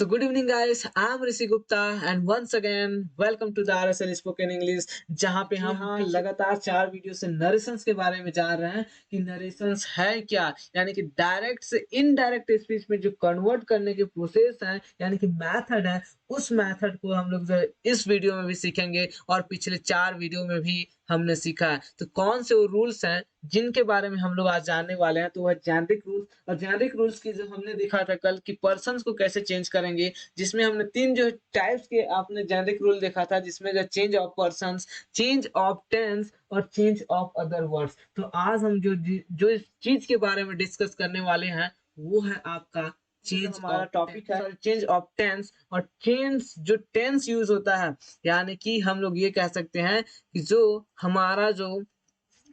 So good evening guys, I am Rishi Gupta and once again welcome to the RSL Spoken English जहाँ पे हम लगातार 4 video से narrations के बारे में जान रहे हैं कि नरेशंस है क्या, यानी कि डायरेक्ट से इनडायरेक्ट स्पीच में जो कन्वर्ट करने की प्रोसेस है यानी कि मेथड है, उस मेथड को हम लोग जो है इस वीडियो में भी सीखेंगे और पिछले 4 वीडियो में भी हमने सीखा है। तो कौन से वो रूल्स हैं जिनके बारे में हम लोग आज जानने वाले हैं, तो वह जेनेरिक रूल्स और जेनेरिक रूल्स की जो हमने देखा था कल कि पर्सन्स को कैसे चेंज करेंगे, जिसमें हमने 3 जो टाइप्स के आपने जेनेरिक रूल देखा था, जिसमें जो change of persons, change of tense और चेंज ऑफ अदर वर्ड्स। तो आज हम जो इस चीज के बारे में डिस्कस करने वाले हैं वो है आपका चेंज। हमारा टॉपिक है चेंज ऑफ टेंस। और चेंज जो टेंस यूज होता है, यानी कि हम लोग ये कह सकते हैं कि जो हमारा जो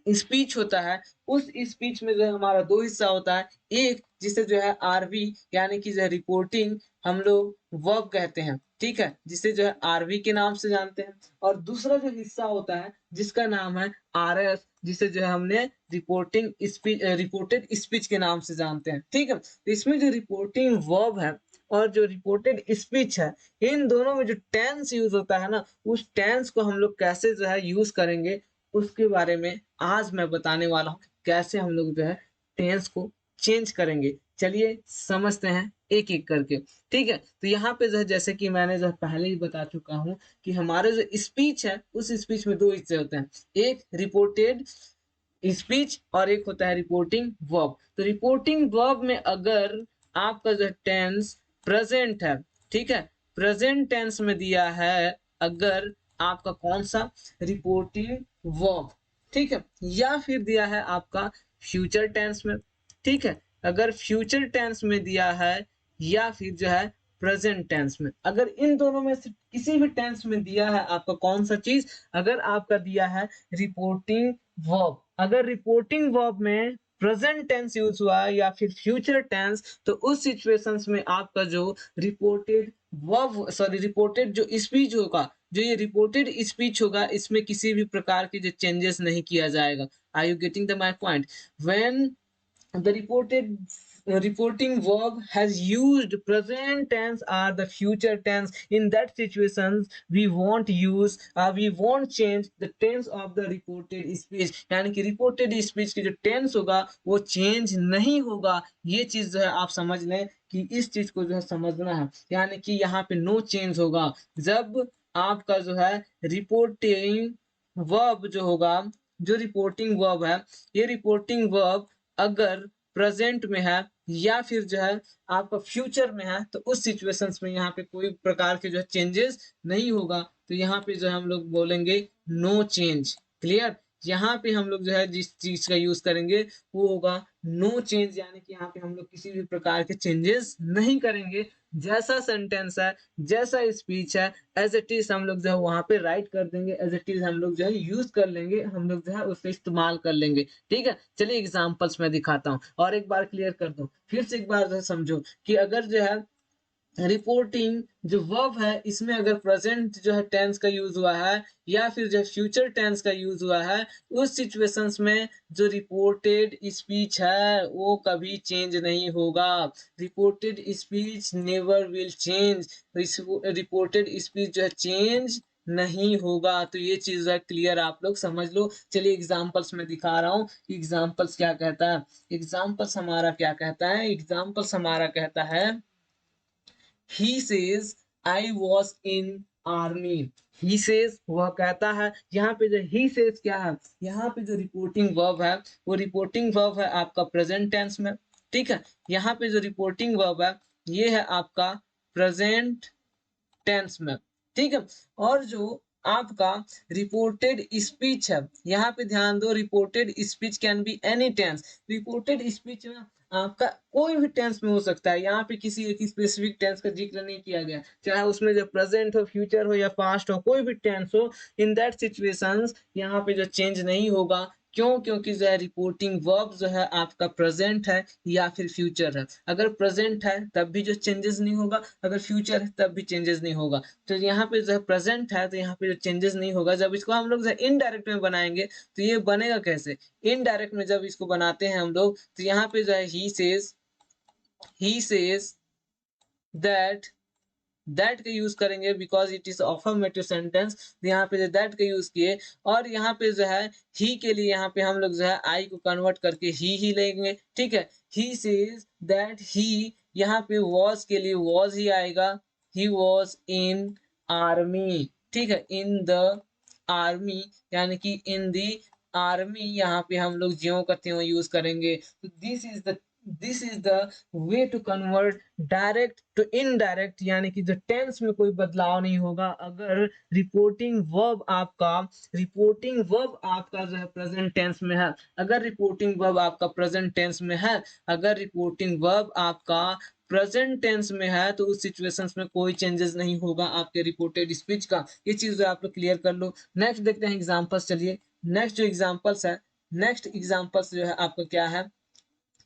स्पीच होता है, उस स्पीच में जो है हमारा 2 हिस्सा होता है। एक जिसे जो है आरवी यानी कि जो है रिपोर्टिंग हम लोग वर्ब कहते हैं, ठीक है, जिसे जो है आरवी के नाम से जानते हैं। और दूसरा जो हिस्सा होता है जिसका नाम है आरएस, जिसे जो है हमने रिपोर्टिंग स्पीच रिपोर्टेड स्पीच के नाम से जानते हैं, ठीक है। तो इसमें जो रिपोर्टिंग वर्ब है और जो रिपोर्टेड स्पीच है, इन दोनों में जो टेंस यूज होता है ना, उस टेंस को हम लोग कैसे जो है यूज करेंगे उसके बारे में आज मैं बताने वाला हूँ। कैसे हम लोग जो है टेंस को चेंज करेंगे, चलिए समझते हैं एक एक करके, ठीक है। तो यहाँ पे जो है जैसे कि मैंने जो है पहले ही बता चुका हूँ कि हमारे जो स्पीच है उस स्पीच में 2 हिस्से होते हैं, एक रिपोर्टेड स्पीच और एक होता है रिपोर्टिंग वर्ब। तो रिपोर्टिंग वर्ब में अगर आपका जो टेंस प्रेजेंट है, ठीक है, प्रेजेंट टेंस में दिया है अगर आपका कौन सा रिपोर्टिंग वर्ब, ठीक है, या फिर दिया है आपका फ्यूचर टेंस में, ठीक है, अगर फ्यूचर टेंस में दिया है या फिर जो है प्रेजेंट टेंस में, अगर इन दोनों में से किसी भी टेंस में दिया है आपका कौन सा चीज, अगर आपका दिया है रिपोर्टिंग वर्ब, अगर रिपोर्टिंग वर्ब में प्रेजेंट टेंस यूज हुआ है या फिर फ्यूचर टेंस, तो उस सिचुएशंस में आपका जो रिपोर्टेड वर्ब सॉरी रिपोर्टेड जो स्पीच होगा, जो ये रिपोर्टेड स्पीच होगा, इसमें किसी भी प्रकार के जो चेंजेस नहीं किया जाएगा। Are you getting the my point? When the reporting verb has used present tense or the future tense, in that situations we won't change the tense of the reported speech, यानी कि reported speech की जो tense होगा वो change नहीं होगा। ये चीज जो है आप समझ लें कि इस चीज को जो है समझना है, यानी कि यहाँ पे no change होगा जब आपका जो है रिपोर्टिंग वर्ब जो होगा, जो रिपोर्टिंग वर्ब है, ये रिपोर्टिंग वर्ब अगर प्रेजेंट में है या फिर जो है आपका फ्यूचर में है, तो उस सिचुएशंस में यहाँ पे कोई प्रकार के जो है चेंजेस नहीं होगा। तो यहाँ पे जो है हम लोग बोलेंगे नो चेंज। क्लियर? यहाँ पे हम लोग जो है जिस चीज का यूज करेंगे वो होगा नो चेंज, यानी कि यहाँ पे हम लोग किसी भी प्रकार के चेंजेस नहीं करेंगे। जैसा सेंटेंस है, जैसा स्पीच है, एज इट इज हम लोग जो है वहां पे राइट कर देंगे, एज इट इज हम लोग जो है यूज कर लेंगे, हम लोग जो है उससे इस्तेमाल कर लेंगे, ठीक है। चलिए एग्जांपल्स में दिखाता हूँ और एक बार क्लियर कर दूं, फिर से एक बार समझो कि अगर जो है रिपोर्टिंग जो वर्ब है इसमें अगर प्रेजेंट जो है टेंस का यूज हुआ है या फिर जो है फ्यूचर टेंस का यूज हुआ है, उस सिचुएशंस में जो रिपोर्टेड स्पीच है वो कभी चेंज नहीं होगा। Reported speech never will change. Reported speech जो है चेंज नहीं होगा। तो ये चीज है क्लियर, आप लोग समझ लो। चलिए एग्जांपल्स में दिखा रहा हूँ एग्जांपल्स क्या कहता है। एग्जांपल्स हमारा क्या कहता है? एग्जांपल्स हमारा कहता है he says I was in army। he says वह कहता है, यहाँ पे जो he says क्या है, यहाँ पे जो रिपोर्टिंग वर्ब है वो रिपोर्टिंग वर्ब है आपका प्रेजेंट टेंस में, ठीक है। यहाँ पे जो रिपोर्टिंग वर्ब है ये है आपका प्रेजेंट टेंस में, ठीक है। और जो आपका रिपोर्टेड स्पीच है, यहाँ पे ध्यान दो, reported speech can be any tense. Reported speech में आपका कोई भी टेंस में हो सकता है, यहाँ पे किसी एक स्पेसिफिक टेंस का जिक्र नहीं किया गया, चाहे उसमें जो प्रेजेंट हो, फ्यूचर हो या पास्ट हो, कोई भी टेंस हो, इन दैट सिचुएशंस यहाँ पे जो चेंज नहीं होगा। क्यों? क्योंकि जो है रिपोर्टिंग वर्ब जो है आपका प्रेजेंट है या फिर फ्यूचर है। अगर प्रेजेंट है तब भी जो चेंजेस नहीं होगा, अगर फ्यूचर है तब भी चेंजेस नहीं होगा। तो यहाँ पे जो है प्रेजेंट है तो यहाँ पे जो चेंजेस नहीं होगा। जब इसको हम लोग जो है इनडायरेक्ट में बनाएंगे तो ये बनेगा कैसे? इनडायरेक्ट में जब इसको बनाते हैं हम लोग तो यहाँ पे जो है ही सेज दैट दैट का यूज करेंगे because it is affirmative sentence, तो यहाँ पे जो दैट का यूज किए। और यहाँ पे जो है ही के लिए यहाँ पे हम लोग जो है आई को कन्वर्ट करके ही लेंगे, ठीक है। ही सेज दैट ही, यहाँ पे वॉज के लिए वॉज ही आएगा, ही वॉज इन आर्मी, ठीक है, इन द आर्मी, यानी कि इन दी आर्मी, यहाँ पे हम लोग ज्यों का त्यों यूज करेंगे। तो this is the way to convert direct to indirect, यानी कि जो टेंस में कोई बदलाव नहीं होगा अगर रिपोर्टिंग वर्ब आपका जो है प्रेजेंट टेंस में है। अगर रिपोर्टिंग वर्ब आपका प्रेजेंट टेंस में है, अगर रिपोर्टिंग वर्ब आपका प्रेजेंट टेंस में है, तो उस सिचुएशंस में कोई चेंजेस नहीं होगा आपके रिपोर्टेड स्पीच का। ये चीज आप लोग क्लियर कर लो। नेक्स्ट देखते हैं एग्जांपल्स। चलिए नेक्स्ट जो एग्जांपल्स है, नेक्स्ट एग्जांपल्स जो है आपका क्या है,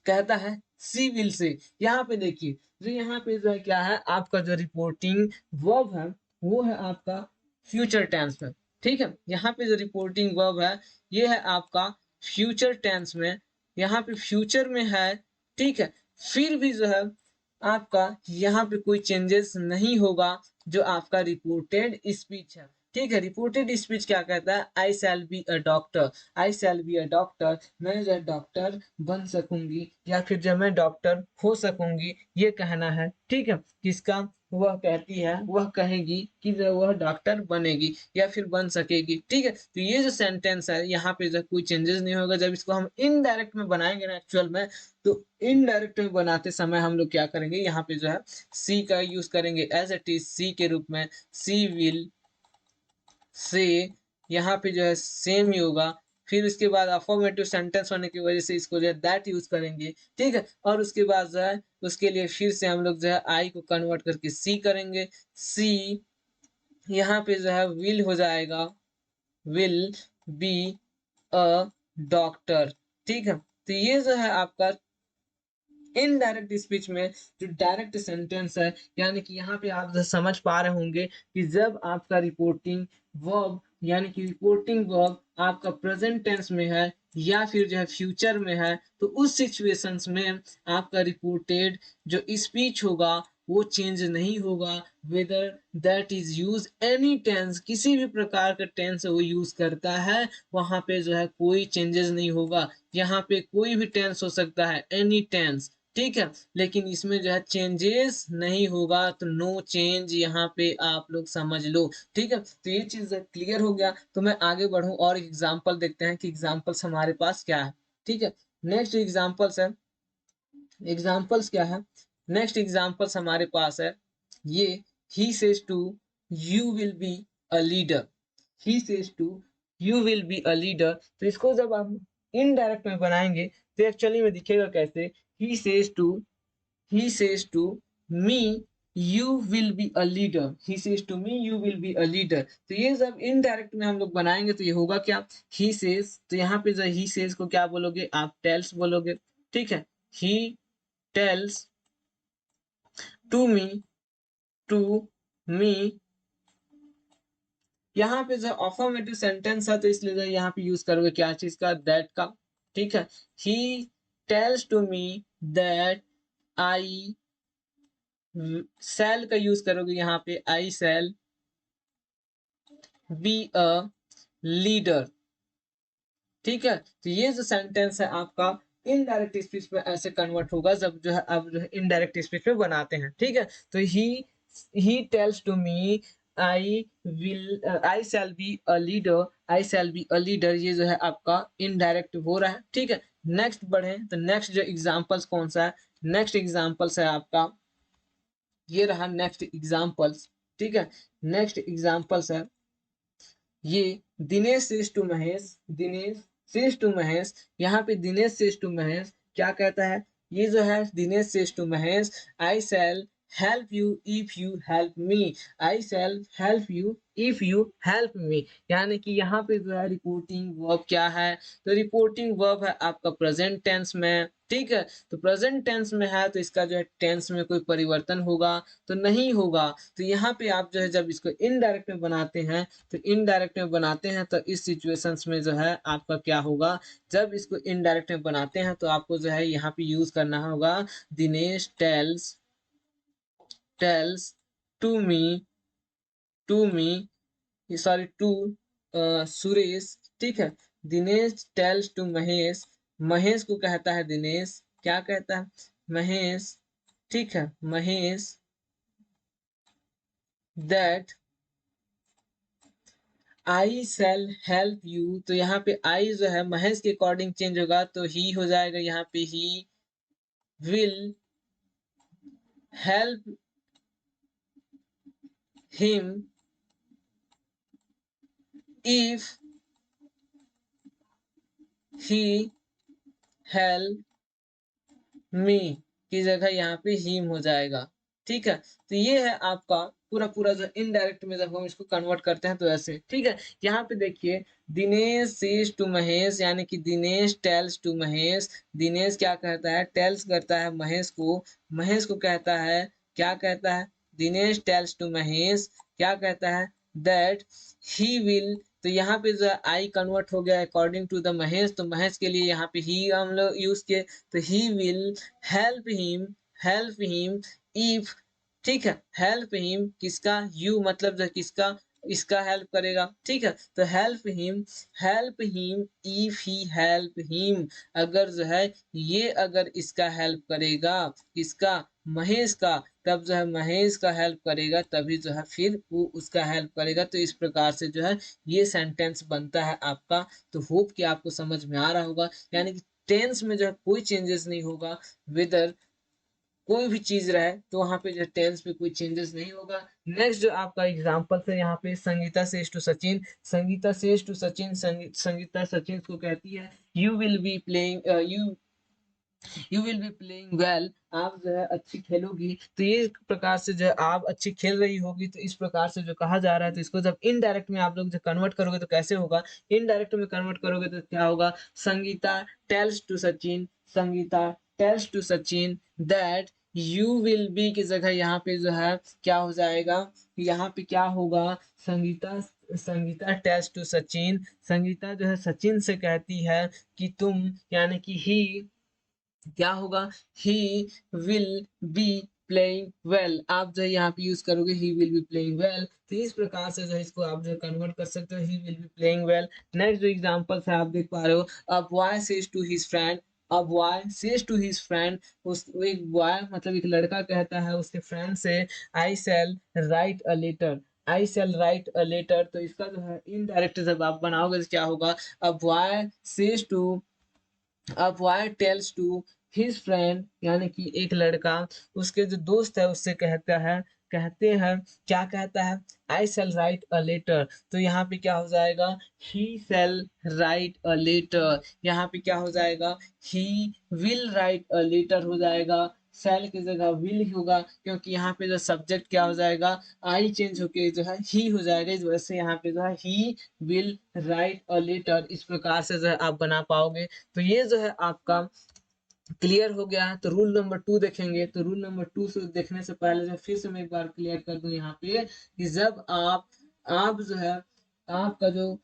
कहता है सी विल से। यहाँ पे देखिए जो यहाँ पे जो है क्या है, आपका जो रिपोर्टिंग वर्ब है वो है आपका फ्यूचर टेंस में, ठीक है। यहाँ पे जो रिपोर्टिंग वर्ब है ये है आपका फ्यूचर टेंस में, यहाँ पे फ्यूचर में है, ठीक है। फिर भी जो है आपका यहाँ पे कोई चेंजेस नहीं होगा जो आपका रिपोर्टेड स्पीच है, ठीक है। रिपोर्टेड स्पीच क्या कहता है, I shall be a doctor, I shall be a doctor, मैं जो डॉक्टर बन सकूंगी या फिर जब मैं डॉक्टर हो सकूंगी, ये कहना है, ठीक है। किसका, वह कहती है, वह कहेगी कि जो वह डॉक्टर बनेगी या फिर बन सकेगी, ठीक है। तो ये जो सेंटेंस है यहाँ पे जो कोई चेंजेस नहीं होगा। जब इसको हम इनडायरेक्ट में बनाएंगे ना एक्चुअल में, तो इनडायरेक्ट में बनाते समय हम लोग क्या करेंगे, यहाँ पे जो है सी का यूज करेंगे एज इट इज, सी के रूप में, सी विल से, यहाँ पे जो है सेम ही होगा। फिर उसके बाद अफर्मेटिव सेंटेंस होने की वजह से इसको जो है दैट यूज करेंगे, ठीक है। और उसके बाद जो है उसके लिए फिर से हम लोग जो है आई को कन्वर्ट करके सी करेंगे, सी यहाँ पे जो है विल हो जाएगा, विल बी अ डॉक्टर, ठीक है। तो ये जो है आपका इनडायरेक्ट स्पीच में जो डायरेक्ट सेंटेंस है, यानी कि यहाँ पे आप समझ पा रहे होंगे कि जब आपका रिपोर्टिंग वर्ब, यानी कि रिपोर्टिंग वर्ब आपका प्रेजेंट टेंस में है या फिर जो है फ्यूचर में है, तो उस सिचुएशंस में आपका रिपोर्टेड जो स्पीच होगा वो चेंज नहीं होगा। Whether that is use any tense, किसी भी प्रकार का टेंस वो यूज करता है, वहां पे जो है कोई चेंजेस नहीं होगा। यहाँ पे कोई भी टेंस हो सकता है, एनी टेंस, ठीक है। लेकिन इसमें जो है चेंजेस नहीं होगा, तो नो चेंज यहाँ पे आप लोग समझ लो, ठीक है। तो ये चीज क्लियर हो गया। तो मैं आगे बढ़ूं और एग्जांपल देखते हैं कि एग्जांपल्स हमारे पास क्या है, ठीक है। नेक्स्ट एग्जांपल्स है, एग्जांपल्स क्या है, नेक्स्ट एग्जांपल्स हमारे पास है ये, he says to you will be a leader, he says to you will be a leader. तो इसको जब आप इनडायरेक्ट में बनाएंगे तो एक्चुअली में दिखेगा कैसे, he says to he says to me you will be a leader, he says to me you will be a leader। तो ये जब इनडायरेक्ट में हम लोग बनाएंगे तो ये होगा क्या, he says, तो यहाँ पे जो he says को क्या बोलोगे आप, tells बोलोगे, ठीक है। he tells to me, to me, यहाँ पे जो अफर्मेटिव सेंटेंस है तो इसलिए जो यहाँ पे यूज करोगे क्या चीज का, दैट का, ठीक है। he tells to me that I shall का यूज करोगे यहाँ पे, I shall be a leader, ठीक है। तो ये जो सेंटेंस है आपका इनडायरेक्ट स्पीच में ऐसे कन्वर्ट होगा जब जो है अब जो है इनडायरेक्ट स्पीच में बनाते हैं, ठीक है। तो he tells to me I shall be a leader, I shall be a leader, ये जो है आपका इनडायरेक्ट हो रहा है, ठीक है। नेक्स्ट बढ़े तो नेक्स्ट जो एग्जांपल्स कौन सा है, नेक्स्ट एग्जांपल्स है आपका ये रहा नेक्स्ट एग्जांपल्स, ठीक है। नेक्स्ट एग्जांपल्स है ये, Dinesh says to Mahesh, Dinesh says to Mahesh, यहाँ पे दिनेश सेज टू महेश क्या कहता है, ये जो है Dinesh says to Mahesh, I shall help you if you help me, I shall help you if you help me, यानी कि यहाँ पे जो है रिपोर्टिंग वर्ब क्या है, तो रिपोर्टिंग वर्ब है आपका प्रेजेंट टेंस में, ठीक है। तो प्रेजेंट टेंस में है तो इसका जो है टेंस में कोई परिवर्तन होगा तो नहीं होगा। तो यहाँ पे आप जो है जब इसको इनडायरेक्ट में बनाते हैं, तो इनडायरेक्ट में बनाते हैं तो इस सिचुएशंस में जो है आपका क्या होगा, जब इसको इनडायरेक्ट में बनाते हैं तो आपको जो है यहाँ पे यूज करना होगा Dinesh tells to me, to me, sorry to Suresh, ठीक है। दिनेश टेल्स टू महेश, महेश को कहता है दिनेश, क्या कहता है महेश, ठीक है, Mahesh that I shall help you. तो यहाँ पे आई जो है महेश के अकॉर्डिंग चेंज होगा, तो ही हो जाएगा यहाँ पे, he will help him if he help me की जगह यहाँ पे हिम हो जाएगा, ठीक है। तो ये है आपका पूरा पूरा जो इनडायरेक्ट में जब हम इसको कन्वर्ट करते हैं तो ऐसे, ठीक है। यहाँ पे देखिए, दिनेश सेज टू महेश, यानी कि दिनेश टेल्स टू महेश, दिनेश क्या कहता है, टेल्स करता है महेश को, महेश को कहता है, क्या कहता है, दिनेश टेल्स टू महेश, क्या कहता है, दैट ही विल। तो यहाँ पे जो आई कन्वर्ट हो गया अकॉर्डिंग टू द महेश, तो महेश के लिए यहाँ पे ही हम लोग यूज किए, तो he will help him, help him if, ठीक है, हेल्प हिम किसका, यू मतलब जो किसका, इसका हेल्प करेगा, ठीक है। तो help him if he help him, अगर जो है ये अगर इसका हेल्प करेगा, किसका, महेश का, तब जो है महेश का हेल्प करेगा, तभी जो है फिर वो उसका हेल्प करेगा। तो इस प्रकार से जो है ये सेंटेंस बनता है आपका। तो होप कि आपको समझ में आ रहा होगा, यानी कि टेंस में जो है कोई चेंजेस नहीं होगा, वेदर कोई भी चीज रहे तो वहां पे जो टेंस में कोई चेंजेस नहीं होगा। नेक्स्ट जो आपका एग्जांपल है यहाँ पे, Sangeeta says to Sachin, Sangeeta says to Sachin, Sangeeta Sachin को कहती है, you will be playing, you will be playing well, आप जो है अच्छी खेलोगी। तो ये प्रकार से जो है आप अच्छी खेल रही होगी, तो इस प्रकार से जो कहा जा रहा है, तो इसको जब इनडायरेक्ट में आप लोग जो कन्वर्ट करोगे तो कैसे होगा, इनडायरेक्ट में कन्वर्ट करोगे तो क्या होगा, Sangeeta tells to Sachin, Sangeeta tells to Sachin that you will be की जगह यहाँ पे जो है क्या हो जाएगा, यहाँ पे क्या होगा, संगीता, संगीता टेल्स टू सचिन, संगीता जो है सचिन से कहती है कि तुम, यानी कि ही, क्या होगा, ही विल बी प्लेइंग वेल, आप जो है यहाँ पे यूज करोगे ही विल बी प्लेइंग वेल। तो इस प्रकार से जो है इसको आप जो कन्वर्ट कर सकते हो, he will be playing well. Next जो एग्जांपल्स है आप देख पा रहे हो, a boy says to his friend, a boy says to his friend, उस एक बॉय मतलब एक लड़का कहता है उसके फ्रेंड से, I shall write a letter, I shall write a letter. तो इसका जो है इनडायरेक्ट जब आप बनाओगे तो क्या होगा, a boy says to, a boy tells to his friend, यानी कि एक लड़का उसके जो दोस्त है उससे कहता है, कहते हैं, क्या कहता है, I shall write a letter. तो यहाँ पे क्या हो जाएगा, he shall write a letter, यहाँ पे क्या हो जाएगा, he will write a letter हो जाएगा, सेल की जगह विल होगा, क्योंकि यहाँ पे जो सब्जेक्ट क्या हो जाएगा, आई चेंज होके जो है ही हो जाएगा, इस वजह से यहाँ पे जो है he will write a letter, इस प्रकार से जो है आप बना पाओगे। तो ये जो है आपका क्लियर हो गया है। तो रूल नंबर 2 देखेंगे, तो रूल नंबर 2 से देखने से पहले जो फिर से मैं एक बार क्लियर कर दूं यहाँ पे, कि जब आप जो है आपका जो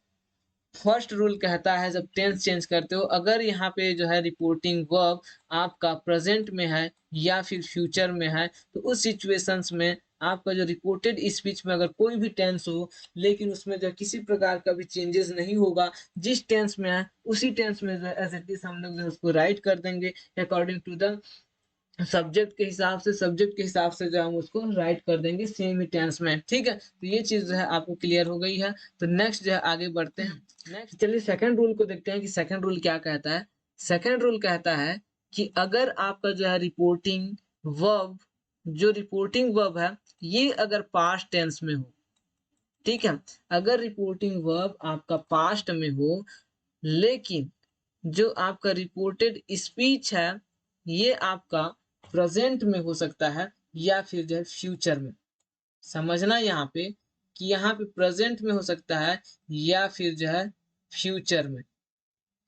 फर्स्ट रूल कहता है जब टेंस चेंज करते हो, अगर यहाँ पे जो है रिपोर्टिंग वर्ब आपका प्रेजेंट में है या फिर फ्यूचर में है, तो उस सिचुएशंस में आपका जो रिपोर्टेड स्पीच में अगर कोई भी टेंस हो, लेकिन उसमें जो किसी प्रकार का भी चेंजेस नहीं होगा, जिस टेंस में है उसी टेंस में जो एज इट इज हम लोग जो उसको राइट कर देंगे अकॉर्डिंग टू द सब्जेक्ट के हिसाब से, सब्जेक्ट के हिसाब से जो हम उसको राइट कर देंगे सेम ही टेंस में, ठीक है। तो ये चीज जो है आपको क्लियर हो गई है। तो नेक्स्ट जो है आगे बढ़ते हैं, नेक्स्ट चलिए सेकंड रूल को देखते हैं कि सेकंड रूल क्या कहता है। सेकंड रूल कहता है कि अगर आपका जो है रिपोर्टिंग वर्ब, जो रिपोर्टिंग वर्ब है ये अगर पास्ट टेंस में हो, ठीक है, अगर रिपोर्टिंग वर्ब आपका पास्ट में हो, लेकिन जो आपका रिपोर्टेड स्पीच है ये आपका प्रेजेंट में हो सकता है या फिर जो है फ्यूचर में, समझना यहाँ पे कि यहाँ पे प्रेजेंट में हो सकता है या फिर जो है फ्यूचर में,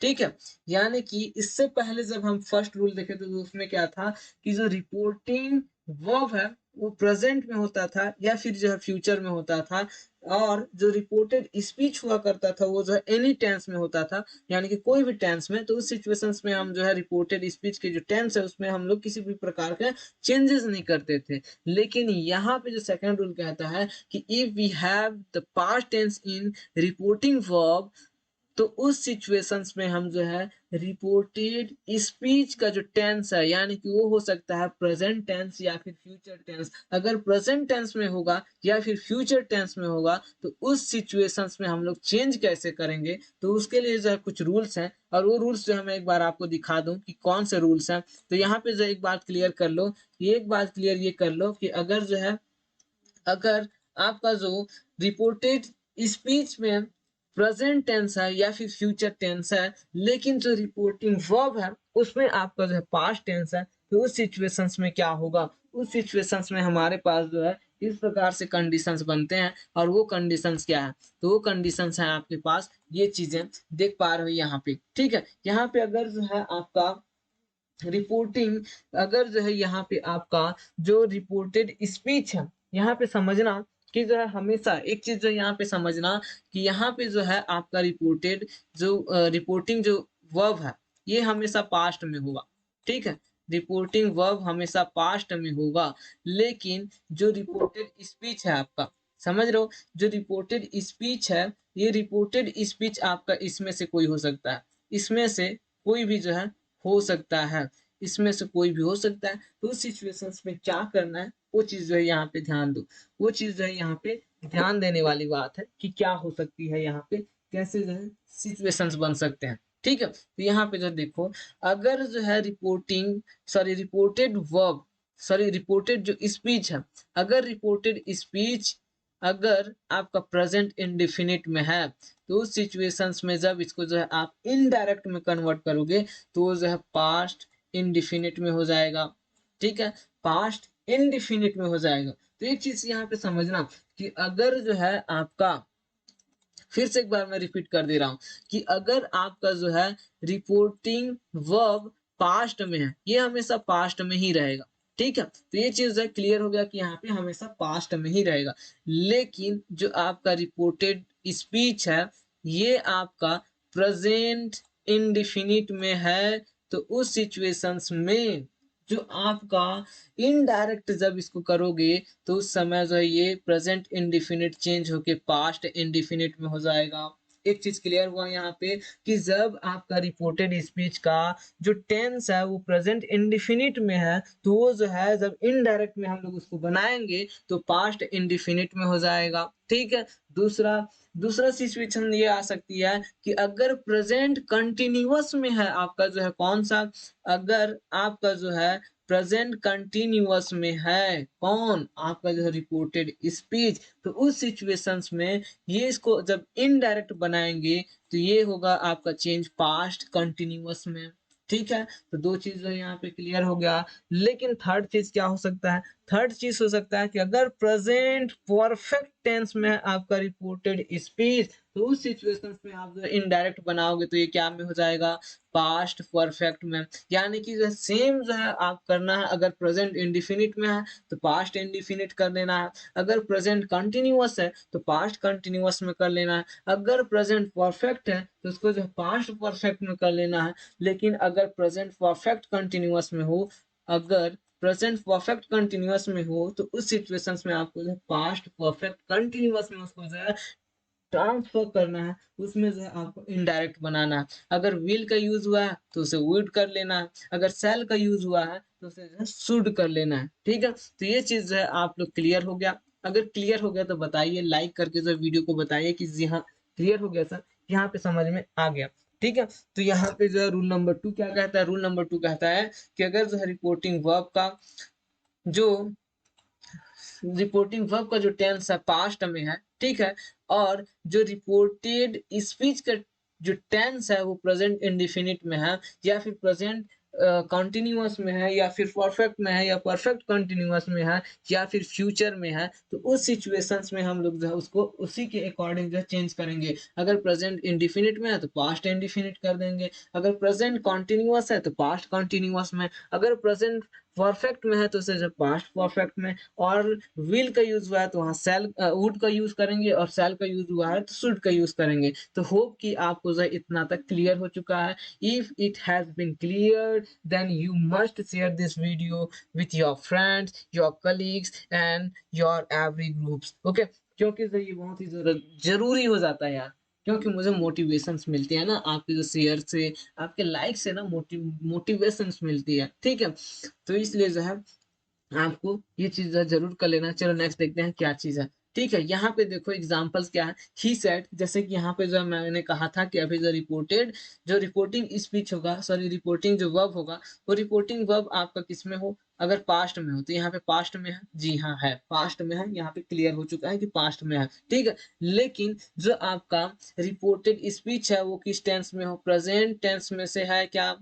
ठीक है। यानी कि इससे पहले जब हम फर्स्ट रूल देखे तो उसमें क्या था कि जो रिपोर्टिंग वर्ब है वो प्रेजेंट में होता था या फिर जो है फ्यूचर में होता था, और जो रिपोर्टेड स्पीच हुआ करता था वो जो है एनी टेंस में होता था, यानी कि कोई भी टेंस में। तो उस सिचुएशंस में हम जो है रिपोर्टेड स्पीच के जो टेंस है उसमें हम लोग किसी भी प्रकार के चेंजेस नहीं करते थे। लेकिन यहाँ पे जो सेकंड रूल कहता है कि if we have the past tense in reporting verb, तो उस सिचुएशंस में हम जो है रिपोर्टेड स्पीच का जो टेंस है, यानी कि वो हो सकता है प्रेजेंट टेंस या फिर फ्यूचर टेंस। अगर प्रेजेंट टेंस में होगा या फिर फ्यूचर टेंस में होगा तो उस सिचुएशंस में हम लोग चेंज कैसे करेंगे, तो उसके लिए जो है कुछ रूल्स हैं, और वो रूल्स जो है मैं एक बार आपको दिखा दूं कि कौन से रूल्स हैं। तो यहाँ पे जो एक बात क्लियर कर लो, एक बात क्लियर ये कर लो कि अगर जो है, अगर आपका जो रिपोर्टेड स्पीच में प्रेजेंट टेंस है या फिर फ्यूचर टेंस है, लेकिन जो रिपोर्टिंग वर्ब है उसमें आपका जो है पास्ट टेंस है, तो उस सिचुएशंस में क्या होगा, उस सिचुएशंस में हमारे पास जो है इस प्रकार से कंडीशंस बनते हैं। और वो कंडीशंस क्या है, तो वो कंडीशंस है आपके पास ये चीजें देख पा रहे हो यहाँ पे। ठीक है, यहाँ पे अगर जो है आपका रिपोर्टिंग, अगर जो है यहाँ पे आपका जो रिपोर्टेड स्पीच है, यहाँ पे समझना कि जो है हमेशा एक चीज जो यहाँ पे समझना कि यहाँ पे जो है आपका रिपोर्टेड जो रिपोर्टिंग जो वर्ब है ये हमेशा पास्ट में होगा। ठीक है, रिपोर्टिंग वर्ब हमेशा पास्ट में होगा। लेकिन जो रिपोर्टेड स्पीच है आपका, समझ रहे हो, जो रिपोर्टेड स्पीच है, ये रिपोर्टेड स्पीच आपका इसमें से कोई हो सकता है, इसमें से कोई भी जो है हो सकता है, इसमें से कोई भी हो सकता है। तो उस सिचुएशंस में क्या करना है वो चीज जो है यहाँ पे ध्यान दो, वो चीज जो है यहाँ पे ध्यान देने वाली बात है कि क्या हो सकती है यहाँ पे, कैसे जो है सिचुएशंस बन सकते हैं। ठीक है, तो यहाँ पे जो देखो, अगर जो है रिपोर्टेड वर्ब, रिपोर्टेड जो स्पीच है, अगर रिपोर्टेड स्पीच अगर आपका प्रेजेंट इंडेफिनिट में है, तो उस सिचुएशंस में जब इसको जो है आप इनडायरेक्ट में कन्वर्ट करोगे तो वो जो है पास्ट इनडिफिनिट में हो जाएगा। ठीक है, पास्ट इनडिफिनिट में हो जाएगा। तो एक चीज यहाँ पे समझना कि अगर जो है आपका, फिर से एक बार मैं रिपीट कर दे रहा हूं कि अगर आपका जो है रिपोर्टिंग वर्ब पास्ट में है, ये हमेशा पास्ट में ही रहेगा। ठीक है, तो ये चीज है क्लियर हो गया कि यहाँ पे हमेशा पास्ट में ही रहेगा। लेकिन जो आपका रिपोर्टेड स्पीच है ये आपका प्रेजेंट इंडिफिनिट में है, तो उस सिचुएशंस में जो आपका इनडायरेक्ट जब इसको करोगे तो उस समय जो है ये प्रेजेंट इंडिफिनिट चेंज होके पास्ट इंडिफिनिट में हो जाएगा। एक चीज क्लियर हुआ यहाँ पे कि जब आपका रिपोर्टेड स्पीच का जो टेंस है वो प्रेजेंट इंडिफिनिट में है, तो वो जो है जब इनडायरेक्ट में हम लोग उसको बनाएंगे तो पास्ट इंडिफिनिट में हो जाएगा। ठीक है, दूसरा दूसरा सिचुएशन ये आ सकती है कि अगर प्रेजेंट कंटिन्यूअस में है आपका जो है कौन सा, अगर आपका जो है प्रेजेंट कंटिन्यूअस में है कौन, आपका जो है रिपोर्टेड स्पीच, तो उस सिचुएशंस में ये इसको जब इनडायरेक्ट बनाएंगे तो ये होगा आपका चेंज पास्ट कंटिन्यूअस में। ठीक है, तो दो चीज जो यहाँ पे क्लियर हो गया। लेकिन थर्ड चीज क्या हो सकता है, थर्ड चीज हो सकता है कि अगर प्रेजेंट परफेक्ट टेंस में आपका रिपोर्टेड स्पीच, तो उस सिचुएशंस में आप जो इनडायरेक्ट बनाओगे तो ये क्या में हो जाएगा, पास्ट परफेक्ट में। यानी कि जो सेम जो है आप करना है, अगर प्रेजेंट इंडिफिनिट में है तो पास्ट इंडिफिनिट कर लेना है, अगर प्रेजेंट कंटिन्यूअस है तो पास्ट कंटिन्यूअस में कर लेना है, अगर प्रेजेंट परफेक्ट है तो उसको जो पास्ट परफेक्ट में कर लेना है। लेकिन अगर प्रेजेंट परफेक्ट कंटिन्यूअस में हो, अगर प्रेजेंट परफेक्ट कंटिन्यूअस में हो तो उस सिचुएशंस में आपको जो पास्ट परफेक्ट कंटिन्यूअस में उसको जो है ट्रांसफर करना है, उसमें जो है आपको इनडायरेक्ट बनाना है। अगर विल का यूज हुआ है तो उसे वुड कर लेना है, अगर सेल का यूज हुआ है तो उसे जो है शुड कर लेना है। ठीक है, तो ये चीज जो है आप लोग क्लियर हो गया। अगर क्लियर हो गया तो बताइए, लाइक करके जो वीडियो को बताइए कि जी हाँ क्लियर हो गया सर, यहाँ पे समझ में आ गया। ठीक है, तो यहाँ पे जो है रूल नंबर 2 क्या कहता है, रूल नंबर 2 कहता है कि अगर जो है रिपोर्टिंग वर्ब का जो वर्ब का जो टेंस है पास्ट में है, ठीक है, और जो रिपोर्टेड स्पीच का जो टेंस है वो प्रेजेंट इंडिफिनिट में है, या फिर प्रेजेंट कंटिन्यूअस में है, या फिर परफेक्ट में है, या परफेक्ट कंटिन्यूअस में है, या फिर फ्यूचर में है, तो उस सिचुएशंस में हम लोग जो है उसको उसी के अकॉर्डिंग जो है चेंज करेंगे। अगर प्रेजेंट इंडिफिनिट में है तो पास्ट इंडिफिनिट कर देंगे, अगर प्रेजेंट कंटिन्यूअस है तो पास्ट कंटिन्यूअस में, अगर प्रेजेंट परफेक्ट में है तो उसे जब पास्ट परफेक्ट में, और विल का यूज हुआ है तो वहाँ शैल वुड का यूज करेंगे, और शैल का यूज हुआ है तो शुड का यूज करेंगे। तो होप कि आपको जो है इतना तक क्लियर हो चुका है। If it has been clear then you must share this video with your friends, your colleagues and your every groups, okay? क्योंकि सर ये बहुत ही जरूरी हो जाता है यार, क्योंकि मुझे मोटिवेशंस मिलती है ना आपके जो शेयर से, आपके लाइक से ना मोटिवेशंस मिलती है, ठीक है? तो इसलिए जो है आपको ये चीज जरूर कर लेना। चलो नेक्स्ट देखते हैं क्या चीज है। ठीक है, यहाँ पे देखो एग्जांपल्स क्या है। ही सेड, जैसे कि यहाँ पे जो मैंने कहा था कि अभी जो रिपोर्टेड, जो रिपोर्टिंग स्पीच होगा, सॉरी रिपोर्टिंग जो वर्ब होगा, वो रिपोर्टिंग वर्ब आपका किस में हो, अगर पास्ट में हो तो यहाँ पे पास्ट में है, जी हाँ है पास्ट में है, यहाँ पे क्लियर हो चुका है कि पास्ट में है, ठीक है। लेकिन जो आपका रिपोर्टेड स्पीच है वो किस टेंस में हो, प्रेजेंट टेंस में से है क्या,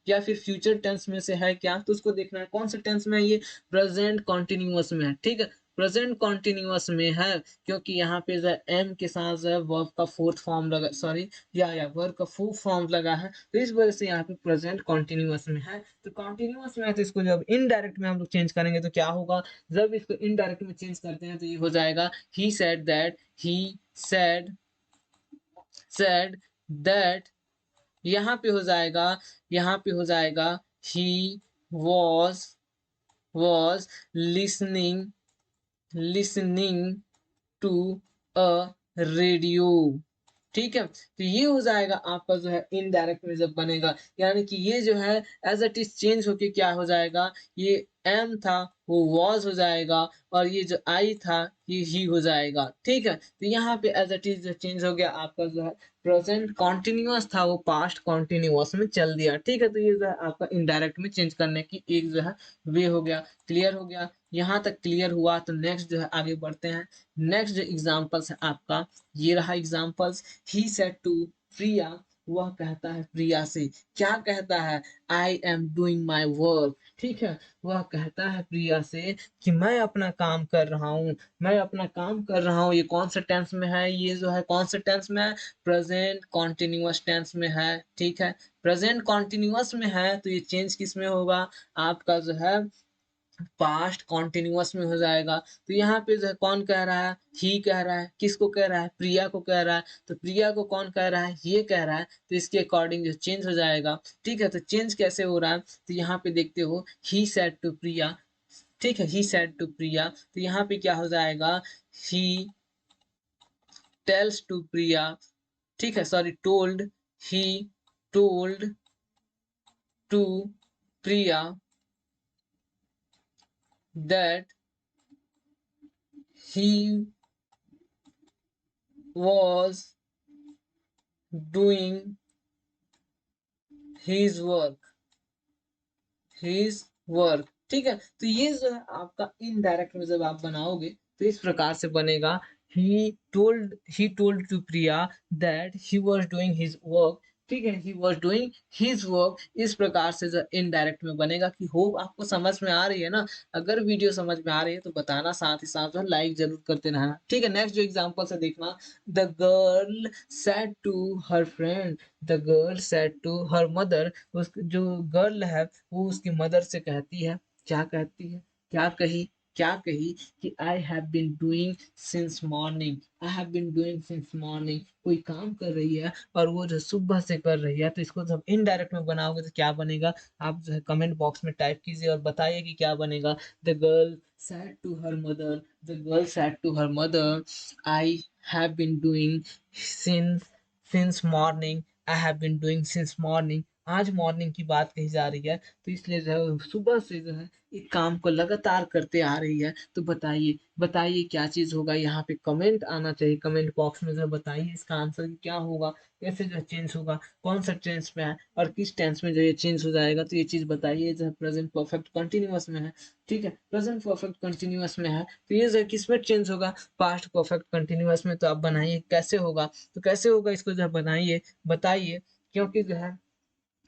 या फिर फ्यूचर टेंस में से है क्या, तो उसको देखना है कौन से टेंस में है ये, प्रेजेंट कॉन्टिन्यूअस में है, ठीक है। प्रेजेंट कॉन्टिन्यूअस में है क्योंकि यहाँ पे जो एम के साथ जो है वर्ब का फोर्थ फॉर्म लगा, सॉरी या वर्ब का फोर्थ फॉर्म लगा है, तो इस वजह से यहाँ पे प्रेजेंट कॉन्टिन्यूअस में है। तो कॉन्टिन्यूअस में है तो इसको जब इनडायरेक्ट में हम लोग चेंज करेंगे तो क्या होगा, जब इसको इनडायरेक्ट में चेंज करते हैं तो ये हो जाएगा he said that, he said said that, यहाँ पे हो जाएगा, यहाँ पे हो जाएगा he was was listening listening to a radio, ठीक है। तो ये हो जाएगा आपका जो है इनडायरेक्ट में जब बनेगा, यानी कि ये जो है एज इट इज चेंज होके क्या हो जाएगा, ये एम था वो वॉज हो जाएगा, और ये जो आई था ये ही हो जाएगा, ठीक है। तो यहाँ पे एज इट इज चेंज हो गया, आपका जो है प्रेजेंट कॉन्टिन्यूअस था वो पास्ट कॉन्टिन्यूअस में चल दिया, ठीक है। तो ये जो है आपका इनडायरेक्ट में चेंज करने की एक जो है वे हो गया, क्लियर हो गया। यहाँ तक क्लियर हुआ तो नेक्स्ट जो है आगे बढ़ते हैं। नेक्स्ट जो एग्जाम्पल्स है आपका, ये रहा एग्जाम्पल्स। ही सेड टू प्रिया, वह कहता है प्रिया से, क्या कहता है, I am doing my work, ठीक है। वह कहता है प्रिया से कि मैं अपना काम कर रहा हूँ, मैं अपना काम कर रहा हूँ। ये कौन सा टेंस में है, ये जो है कौन सा टेंस में है, प्रेजेंट कॉन्टिन्यूअस टेंस में है, ठीक है। प्रेजेंट कॉन्टिन्यूअस में है तो ये चेंज किस में होगा, आपका जो है पास्ट कॉन्टिन्यूअस में हो जाएगा। तो यहाँ पे जो है कौन कह रहा है, ही कह रहा है, किसको कह रहा है, प्रिया को कह रहा है। तो प्रिया को कौन कह रहा है, ये कह रहा है, तो इसके अकॉर्डिंग जो चेंज हो जाएगा, ठीक है। तो चेंज कैसे हो रहा है, तो यहाँ पे देखते हो ही सेड टू प्रिया, ठीक है, ही सेड टू प्रिया, तो यहाँ पे क्या हो जाएगा, ही टेल्स टू प्रिया, ठीक है, sorry told, he told to Priya that he was doing his work, his work, ठीक है। तो ये जो है आपका इनडायरेक्ट में जब आप बनाओगे तो इस प्रकार से बनेगा, he told to Priya that he was doing his work, ठीक है, he was doing his work। इस प्रकार से जो इनडायरेक्ट में बनेगा कि होप आपको समझ में आ रही है ना। अगर वीडियो समझ में आ रही है तो बताना, साथ ही साथ जो लाइक जरूर करते रहना, ठीक है। नेक्स्ट जो एग्जांपल से देखना, the girl said to her friend, the girl said to her mother, उस जो गर्ल है वो उसकी मदर से कहती है, क्या कहती है, क्या कही, क्या कही कि I have been doing since morning, I have been doing since morning. कोई काम कर रही है और वो जो सुबह से कर रही है, तो इसको जब इनडायरेक्ट में बनाओगे तो क्या बनेगा, आप जो है कमेंट बॉक्स में टाइप कीजिए और बताइए कि क्या बनेगा। The girl said to her mother, the girl said to her mother, I have been doing since morning, I have been doing since morning. आज मॉर्निंग की बात कही जा रही है, तो इसलिए जो है सुबह से जो है एक काम को लगातार करते आ रही है। तो बताइए बताइए क्या चीज होगा, यहाँ पे कमेंट आना चाहिए, कमेंट बॉक्स में जो है बताइए इसका आंसर क्या होगा, कैसे जो चेंज होगा, कौन सा टेंस में है और किस टेंस में जो ये चेंज हो जाएगा। तो ये चीज बताइए, जो है प्रेजेंट परफेक्ट कंटिन्यूअस में है, ठीक है, प्रेजेंट परफेक्ट कंटिन्यूअस में है, तो ये जो है किस में चेंज होगा, पास्ट परफेक्ट कंटिन्यूअस में। तो आप बनाइए कैसे होगा, तो कैसे होगा इसको जो है बनाइए, बताइए, क्योंकि जो है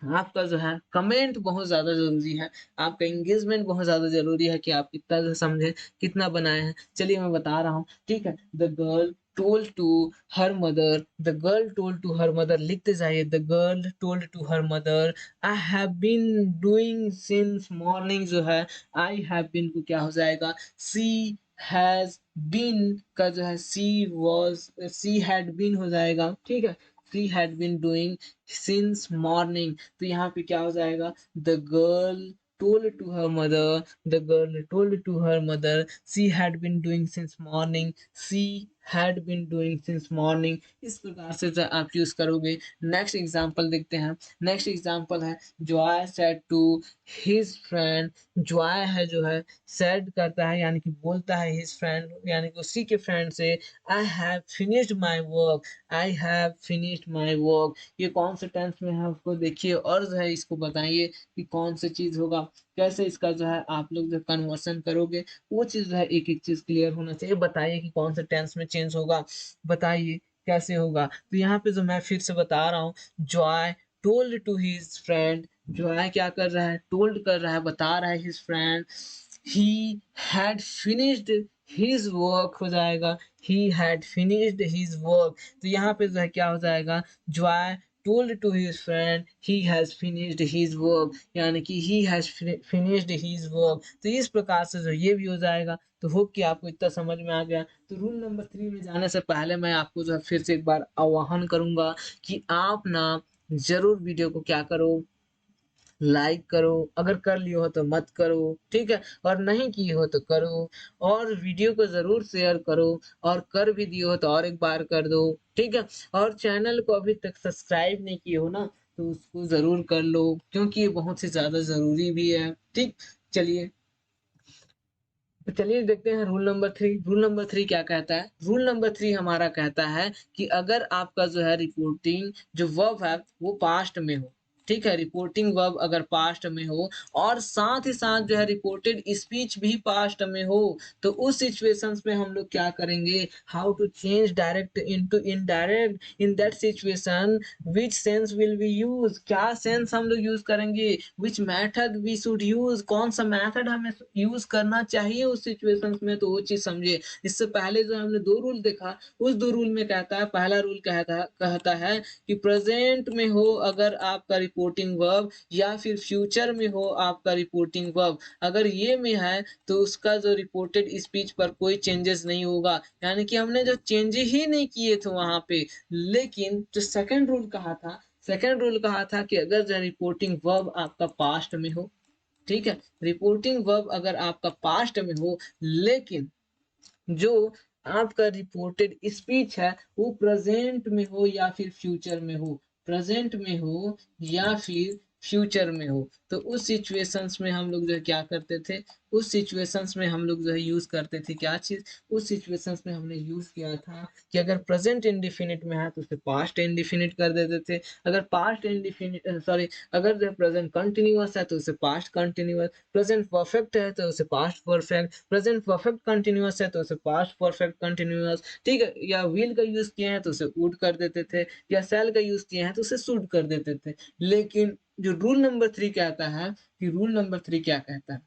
आपका जो है कमेंट बहुत ज्यादा जरूरी है, आपका एंगेजमेंट बहुत ज्यादा जरूरी है कि आप कितना जो समझे, कितना बनाए हैं। चलिए मैं बता रहा हूँ, ठीक है। The girl told to her mother, the girl told to her mother, लिखते जाइए, the girl told to her mother, I have been doing since morning, जो है I have been को क्या हो जाएगा, she has been का जो है she had been हो जाएगा, ठीक है, she had been doing since morning, तो यहाँ पे क्या हो जाएगा, the girl told to her mother, the girl told to her mother, she had been doing since morning, she had been doing since morning, इस प्रकार से जो आप यूज करोगे। नेक्स्ट एग्जांपल देखते हैं। नेक्स्ट एग्जांपल है Joy said to his friend, Joy है जो है सेड करता है यानी कि बोलता है हिज फ्रेंड यानी कि उसी के फ्रेंड से, I have finished my work, I have finished my work, ये कौन से टेंस में है आपको देखिए और जो है इसको बताइए कि कौन सी चीज होगा, कैसे इसका जो है आप लोग जो कन्वर्सन करोगे वो चीज जो है एक एक चीज क्लियर होना चाहिए। बताइए कि कौन से टेंस में चेंज होगा, बताइए कैसे होगा। तो यहाँ पे जो मैं फिर से बता रहा हूँ, Joy told to his friend, Joy क्या कर रहा है, टोल्ड कर रहा है, बता रहा है his friend, he had finished his work हो जाएगा, he had finished his work, तो यहाँ पे जो है क्या हो जाएगा, Joy told to his friend he has finished his work, यानी कि he has finished his work, तो इस प्रकार से जो ये भी हो जाएगा। तो होप कि आपको इतना समझ में आ गया। तो रूल नंबर 3 में जाने से पहले मैं आपको जो है फिर से एक बार आह्वान करूंगा कि आप ना जरूर वीडियो को क्या करो, लाइक करो, अगर कर लियो हो तो मत करो, ठीक है, और नहीं किए हो तो करो, और वीडियो को जरूर शेयर करो, और कर भी दिए हो तो और एक बार कर दो, ठीक है, और चैनल को अभी तक सब्सक्राइब नहीं किए हो ना तो उसको जरूर कर लो क्योंकि ये बहुत ही ज्यादा जरूरी भी है, ठीक। चलिए, तो चलिए देखते हैं रूल नंबर 3। रूल नंबर 3 क्या कहता है, रूल नंबर 3 हमारा कहता है कि अगर आपका जो है रिपोर्टिंग जो वर्ब है वो पास्ट में हो, ठीक है, रिपोर्टिंग वर्ब अगर पास्ट में हो और साथ ही साथ जो है रिपोर्टेड स्पीच भी पास्ट में हो, तो उस सिचुएशंस में हम लोग क्या करेंगे, how to change direct into indirect in that situation, which sense will we use, क्या सेंस हम लोग यूज करेंगे, which method we should use, कौन सा मेथड हमें यूज करना चाहिए उस सिचुएशंस में, तो वो चीज समझिए। इससे पहले जो हमने दो रूल देखा, उस दो रूल में कहता है, पहला रूल कहता है कि प्रेजेंट में हो अगर आपका रिपोर्टिंग वर्ब या फिर फ्यूचर में हो आपका रिपोर्टिंग वर्ब, अगर ये में है तो उसका जो रिपोर्टेड स्पीच पर कोई चेंजेस नहीं होगा, यानी कि हमने जो चेंज ही नहीं किए थे वहां पे। लेकिन जो सेकंड रूल कहा था, सेकंड रूल कहा था कि अगर जो रिपोर्टिंग वर्ब आपका पास्ट में हो, ठीक है, रिपोर्टिंग वर्ब अगर आपका पास्ट में हो लेकिन जो आपका रिपोर्टेड स्पीच है वो प्रेजेंट में हो या फिर फ्यूचर में हो, प्रेजेंट में हो या फिर फ्यूचर में हो, तो उस सिचुएशंस में हम लोग जो है क्या करते थे, उस सिचुएशंस में हम लोग जो है यूज करते थे क्या चीज, उस सिचुएशंस में हमने यूज किया था कि अगर प्रेजेंट इंडिफिनिट में है तो उसे पास्ट इंडिफिनिट कर देते थे, अगर पास्ट इंडिफिनिट सॉरी अगर जो प्रेजेंट कंटिन्यूअस है तो उसे पास्ट कंटिन्यूअस, प्रेजेंट परफेक्ट है तो उसे past perfect, present perfect continuous है तो उसे पास्ट परफेक्ट कंटिन्यूअस, ठीक है, या विल का यूज किए हैं तो उसे वुड कर देते थे, या सेल का यूज किए हैं तो उसे शुड कर देते थे। लेकिन जो रूल नंबर 3 कहता है कि रूल नंबर 3 क्या कहता है,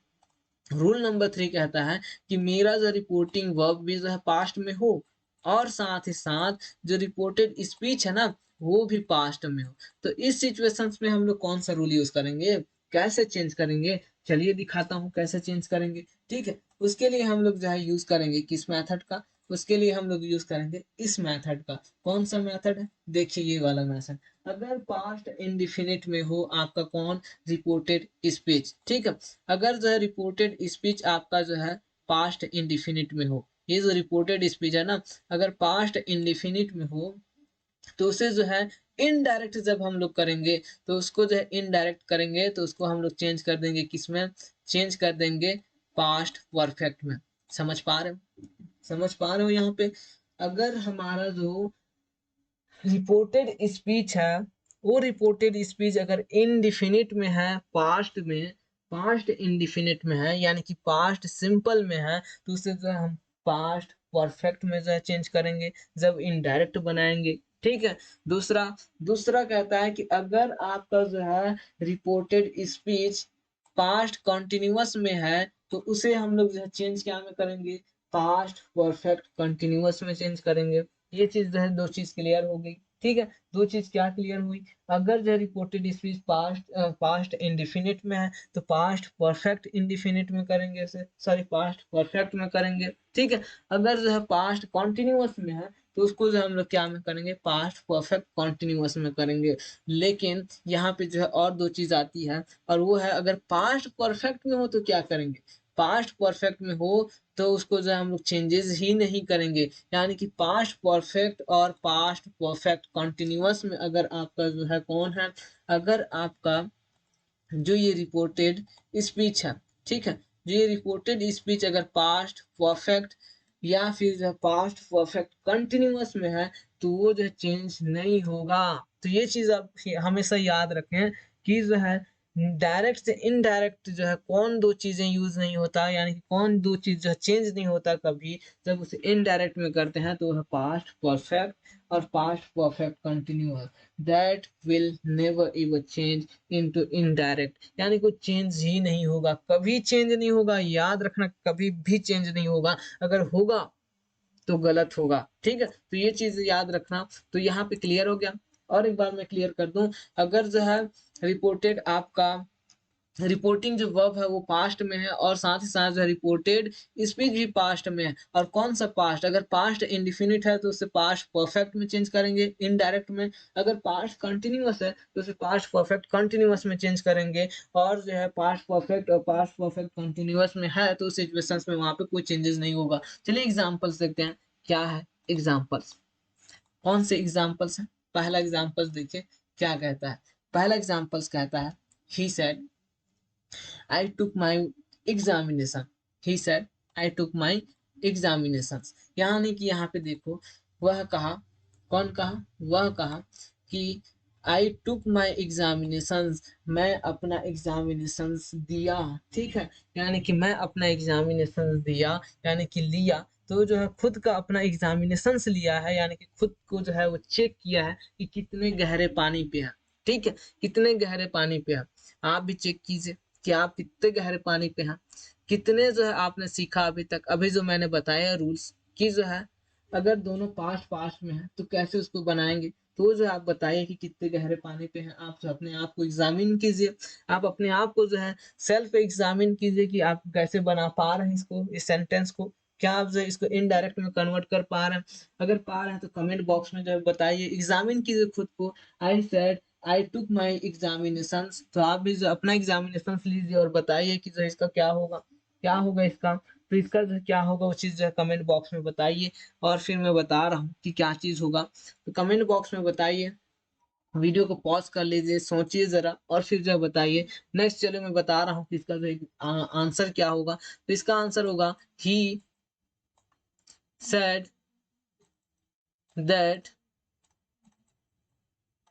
रूल नंबर 3 कहता है कि मेरा जो रिपोर्टिंग वर्ब भी जो है पास्ट में हो और साथ ही साथ जो रिपोर्टेड स्पीच है ना वो भी पास्ट में हो, तो इस सिचुएशंस में हम लोग कौन सा रूल यूज करेंगे, कैसे चेंज करेंगे, चलिए दिखाता हूँ कैसे चेंज करेंगे, ठीक है। उसके लिए हम लोग जो है यूज करेंगे किस मेथड का, उसके लिए हम लोग यूज करेंगे इस मेथड का। कौन सा मेथड है, देखिए ये वाला मेथड। अगर पास्ट इंडिफिनिट में हो आपका कौन, रिपोर्टेड स्पीच, ठीक है, अगर जो है रिपोर्टेड स्पीच आपका जो है पास्ट इंडिफिनिट में हो, ये जो रिपोर्टेड स्पीच है ना अगर पास्ट इंडिफिनिट में हो तो उसे जो है इनडायरेक्ट जब हम लोग करेंगे तो उसको जो है इनडायरेक्ट करेंगे तो उसको हम लोग चेंज कर देंगे किसमें, चेंज कर देंगे पास्ट परफेक्ट में। समझ पा रहे हो, समझ पा रहे हो यहाँ पे, अगर हमारा जो रिपोर्टेड स्पीच है वो रिपोर्टेड स्पीच अगर इनडिफिनिट में है, पास्ट में, पास्ट इंडिफिनिट में है यानी कि पास्ट सिंपल में है, तो उसे जो है हम पास्ट परफेक्ट में जो है चेंज करेंगे जब इनडायरेक्ट बनाएंगे, ठीक है। दूसरा, दूसरा कहता है कि अगर आपका जो है रिपोर्टेड स्पीच पास्ट कंटिन्यूअस में है तो उसे हम लोग जो है चेंज क्या में करेंगे, पास्ट परफेक्ट कंटिन्यूअस में चेंज करेंगे। ये चीज जो है दो चीज क्लियर हो गई। ठीक है, दो चीज क्या क्लियर हुई, अगर जो रिपोर्टेड स्पीच पास्ट इंडिफिनिट में है तो पास्ट परफेक्ट इंडिफिनिट में करेंगे इसे, सॉरी पास्ट परफेक्ट में करेंगे। ठीक है, अगर जो है पास्ट कॉन्टिन्यूअस में है तो उसको जो हम लोग क्या में करेंगे, पास्ट परफेक्ट कॉन्टिन्यूअस में करेंगे। लेकिन यहाँ पे जो है और दो चीज आती है, और वो है अगर पास्ट परफेक्ट में हो तो क्या करेंगे, पास्ट परफेक्ट में हो तो उसको जो है हम लोग चेंजेस ही नहीं करेंगे। यानी कि पास्ट परफेक्ट और पास्ट परफेक्ट कंटिन्यूअस में अगर आपका जो है कौन है, अगर आपका जो ये रिपोर्टेड स्पीच है, ठीक है, जो ये रिपोर्टेड स्पीच अगर पास्ट परफेक्ट या फिर जो है पास्ट परफेक्ट कंटिन्यूअस में है तो वो जो है चेंज नहीं होगा। तो ये चीज आप हमेशा याद रखें कि जो है डायरेक्ट से इनडायरेक्ट जो है कौन दो चीजें यूज नहीं होता, यानी कि कौन दो चीज जो है चेंज नहीं होता कभी, जब उसे इनडायरेक्ट में करते हैं तो वह पास्ट परफेक्ट और past perfect continuous, that will never ever change into indirect, यानी कोई चेंज ही नहीं होगा, कभी चेंज नहीं होगा, याद रखना कभी भी चेंज नहीं होगा, अगर होगा तो गलत होगा। ठीक है, तो ये चीज याद रखना। तो यहाँ पे क्लियर हो गया। और एक बार मैं क्लियर कर दूं, अगर जो है रिपोर्टेड आपका रिपोर्टिंग जो वर्ब है वो पास्ट में है और साथ ही साथ जो रिपोर्टेड स्पीच भी पास्ट में है, और कौन सा पास्ट, अगर पास्ट इंडिफिनिट है तो उसे पास्ट परफेक्ट में चेंज करेंगे इनडायरेक्ट में, अगर पास्ट कंटिन्यूअस है तो उसे पास्ट परफेक्ट कंटिन्यूअस में चेंज करेंगे, और जो है पास्ट परफेक्ट और पास्ट परफेक्ट कंटिन्यूअस में है तो उस सिचुएशंस में वहां पे कोई चेंजेस नहीं होगा। चलिए एग्जांपल्स देखते हैं, क्या है एग्जांपल्स, कौन से एग्जांपल्स हैं। पहला एग्जांपल्स देखिए क्या कहता है, पहला एग्जांपल्स कहता है he said I took my examination. He said, I took my examinations. यानी कि यहाँ पे देखो, वह कहा, कौन कहा, वह कहा कि I took my examinations, मैं अपना examinations दिया। ठीक है, यानी कि मैं अपना examinations दिया, यानी कि लिया, तो जो है खुद का अपना एग्जामिनेशंस लिया है, यानी कि खुद को जो है वो चेक किया है कि कितने गहरे पानी पे है। ठीक है, कितने गहरे पानी पे है, आप भी चेक कीजिए कि आप कितने गहरे पानी पे हैं, कितने जो है आपने सीखा अभी तक, अभी जो मैंने बताया रूल्स कि जो है अगर दोनों पास पास में है तो कैसे उसको बनाएंगे, तो जो है आप बताइए कि कितने गहरे पानी पे हैं, आप जो अपने आप को एग्जामिन कीजिए, आप अपने आप को जो है सेल्फ एग्जामिन कीजिए कि आप कैसे बना पा रहे हैं इसको, इस सेंटेंस को, क्या आप जो है इसको इनडायरेक्ट में कन्वर्ट कर पा रहे हैं, अगर पा रहे हैं तो कमेंट बॉक्स में जो है बताइए, एग्जामिन कीजिए खुद को। I said I took my examinations, तो आप भी जो अपना एग्जामिनेशन लीजिए और बताइए कि जो इसका क्या होगा, क्या होगा इसका, तो इसका जो क्या होगा वो चीज़ जो है कमेंट बॉक्स में बताइए, और फिर मैं बता रहा हूँ कि क्या चीज़ होगा, तो कमेंट बॉक्स में बताइए, वीडियो को पॉज कर लीजिए, सोचिए जरा और फिर जो है बताइए। नेक्स्ट चलो मैं बता रहा हूँ कि इसका जो आंसर क्या होगा, तो इसका आंसर होगा ही सेड दैट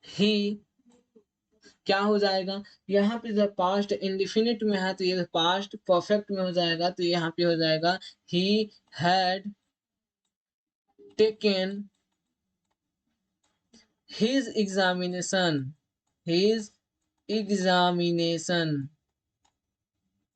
ही, क्या हो जाएगा, यहाँ पे जब पास्ट इंडिफिनिट में है तो ये पास्ट परफेक्ट में हो जाएगा, तो यहाँ पे हो जाएगा he had taken his examination, his examination.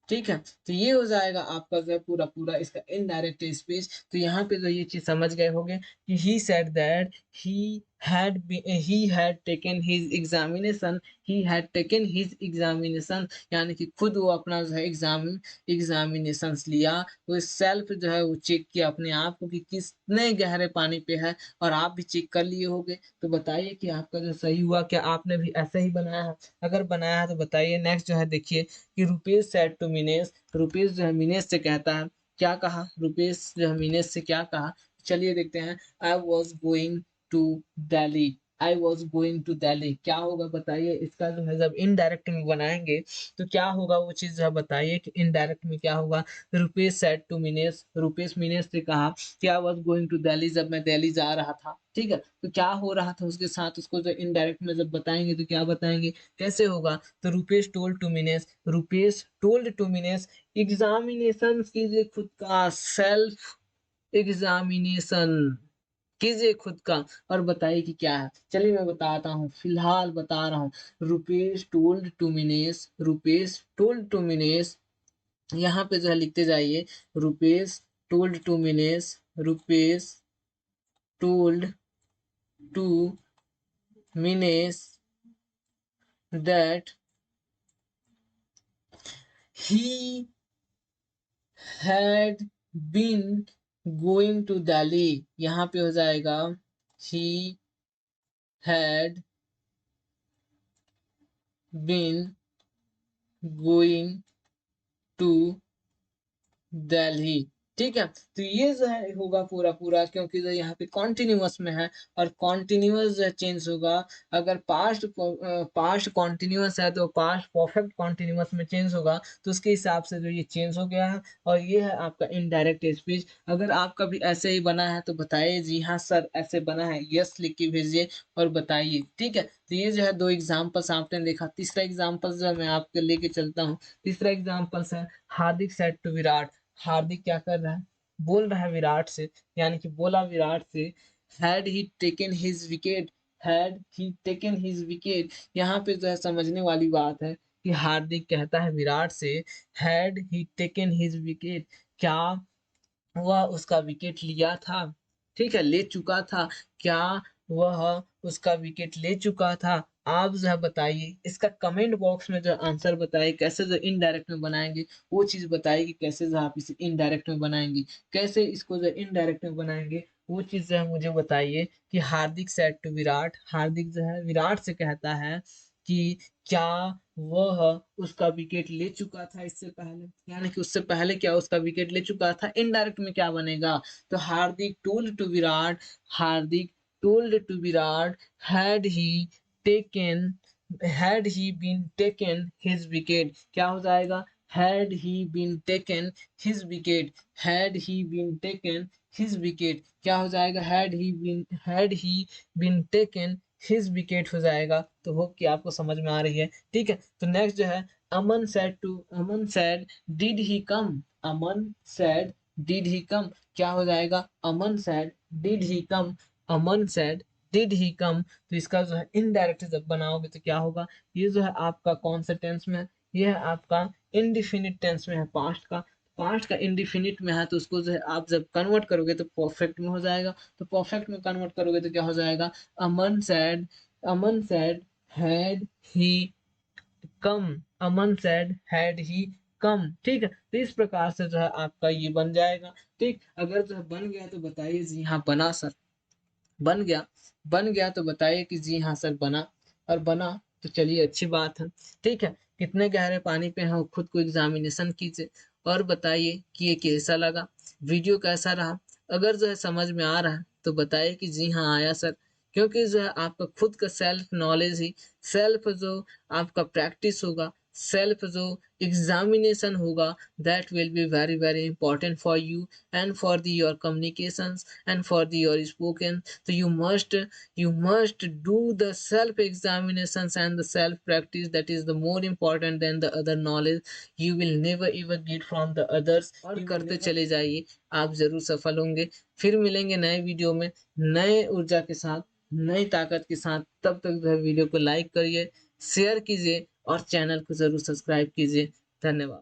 ठीक है, तो ये हो जाएगा आपका जो है पूरा पूरा इसका इनडायरेक्ट स्पीच। तो यहाँ पे जो ये चीज समझ गए होंगे कि ही said that he had taken his examination, he had taken his examination, यानी कि खुद वो अपना जो है एग्जामिनेशन लिया, वो सेल्फ जो है वो चेक किया अपने आप को कि कितने गहरे पानी पे है, और आप भी चेक कर लिए होंगे। तो बताइए कि आपका जो सही हुआ, क्या आपने भी ऐसे ही बनाया है, अगर बनाया है तो बताइए। नेक्स्ट जो है देखिए कि रुपेश सेड टू मिनेश, रुपेश जो है मिनेश से कहता है, क्या कहा रुपेश जो है मिनेश से क्या कहा, चलिए देखते हैं। I was going to Delhi, I was going to Delhi, क्या होगा बताइए, इसका जो है जब इनडायरेक्ट में बनाएंगे तो क्या होगा वो चीज जो है बताइए कि इनडायरेक्ट में क्या होगा। रुपेश सेड टू मिनेश, रुपेश मिनेश से कहा कि I was going to Delhi, जब मैं दिल्ली जा रहा था। ठीक है, तो क्या हो रहा था उसके साथ, उसको जो इनडायरेक्ट में जब बताएंगे तो क्या बताएंगे, कैसे होगा, तो Rupesh told to Minesh, Rupesh told to Minesh, examination कीजिए खुद का, सेल्फ एग्जामिनेशन कीजिए खुद का, और बताइए कि क्या है। चलिए मैं बताता हूँ, फिलहाल बता रहा हूँ। Rupesh told to Minesh, Rupesh told to Minesh, यहाँ पे जो है लिखते जाइए, Rupesh told to Minesh, Rupesh told to Minesh that he had been going to Delhi. यहाँ पे हो जाएगा he had been going to Delhi. ठीक है, तो ये जो है होगा पूरा पूरा, क्योंकि जो यहाँ पे कॉन्टिन्यूअस में है और कॉन्टिन्यूअस जो चेंज होगा। अगर पास्ट कॉन्टिन्यूअस है तो पास्ट परफेक्ट कॉन्टिन्यूअस में चेंज होगा, तो उसके हिसाब से जो ये चेंज हो गया है। और ये है आपका इनडायरेक्ट स्पीच। अगर आपका भी ऐसे ही बना है तो बताइए जी हाँ सर ऐसे बना है, यस लिख के भेजिए और बताइए। ठीक है, तो ये जो है दो एग्जाम्पल्स आपने देखा। तीसरा एग्जाम्पल जो है मैं आपके लेके चलता हूँ। तीसरा एग्जाम्पल्स है हार्दिक सेड टू विराट। हार्दिक क्या कर रहा है, बोल रहा है विराट से, यानी कि बोला विराट से, had he taken his wicket, had he taken his wicket. यहाँ पे जो है समझने वाली बात है कि हार्दिक कहता है विराट से, had he taken his wicket, क्या वह उसका विकेट लिया था। ठीक है, ले चुका था, क्या वह उसका विकेट ले चुका था। आप जो है बताइए, इसका कमेंट बॉक्स में जो आंसर बताइए, कैसे जो इनडायरेक्ट में बनाएंगे वो चीज बताइए कि कैसे जो आप इसे इनडायरेक्ट में बनाएंगे, कैसे इसको जो इनडायरेक्ट में बनाएंगे वो चीज जो है मुझे बताइए। कि हार्दिक सेड टू विराट, हार्दिक जो है विराट से कहता है कि क्या वह उसका विकेट ले चुका था इससे पहले, यानी कि उससे पहले क्या उसका विकेट ले चुका था। इनडायरेक्ट में क्या बनेगा, तो Hardik told to Virat, Hardik told to Virat, had he taken, had he been taken his wicket, क्या हो जाएगा, had he been taken his wicket, had he been taken his wicket, क्या हो जाएगा, had he been taken his wicket हो जाएगा। तो hope कि आपको समझ में आ रही है। ठीक है, तो नेक्स्ट जो है Aman said did he come, Aman said did he come, क्या हो जाएगा, Aman said did he come, Aman said did he come. तो इसका जो है इनडायरेक्ट जब बनाओगे तो क्या होगा, ये जो है आपका कौन सा टेंस में है, ये है आपका इनडिफिनिट टेंस में है, पास्ट का। पास्ट का इनडिफिनिट में है तो उसको जो है आप जब कन्वर्ट करोगे तो परफेक्ट में हो जाएगा। तो परफेक्ट में कन्वर्ट करोगे तो क्या हो जाएगा, Aman said, Aman said had he come, Aman said had he come. ठीक है, तो इस प्रकार से जो है आपका ये बन जाएगा। ठीक, अगर जो है बन गया तो बताइए जी हाँ बना सर, बन गया, बन गया तो बताइए कि जी हाँ सर बना, और बना तो चलिए अच्छी बात है। ठीक है, कितने गहरे पानी पे हैं खुद को एग्जामिनेशन कीजिए और बताइए कि ये कैसा लगा, वीडियो कैसा रहा। अगर जो है समझ में आ रहा है तो बताइए कि जी हाँ आया सर, क्योंकि जो है आपका खुद का सेल्फ नॉलेज ही, सेल्फ जो आपका प्रैक्टिस होगा, सेल्फ जो एग्जामिनेशन होगा, that will be very very important for you and for the your communications and for the your spoken. So you must do the self examinations and the self practice, that is the more important than the other knowledge you will never ever get from the others। और करते चले जाइए, आप जरूर सफल होंगे। फिर मिलेंगे नए वीडियो में नए ऊर्जा के साथ, नई ताकत के साथ। तब तक जो है वीडियो को लाइक करिए, शेयर कीजिए और चैनल को जरूर सब्सक्राइब कीजिए। धन्यवाद।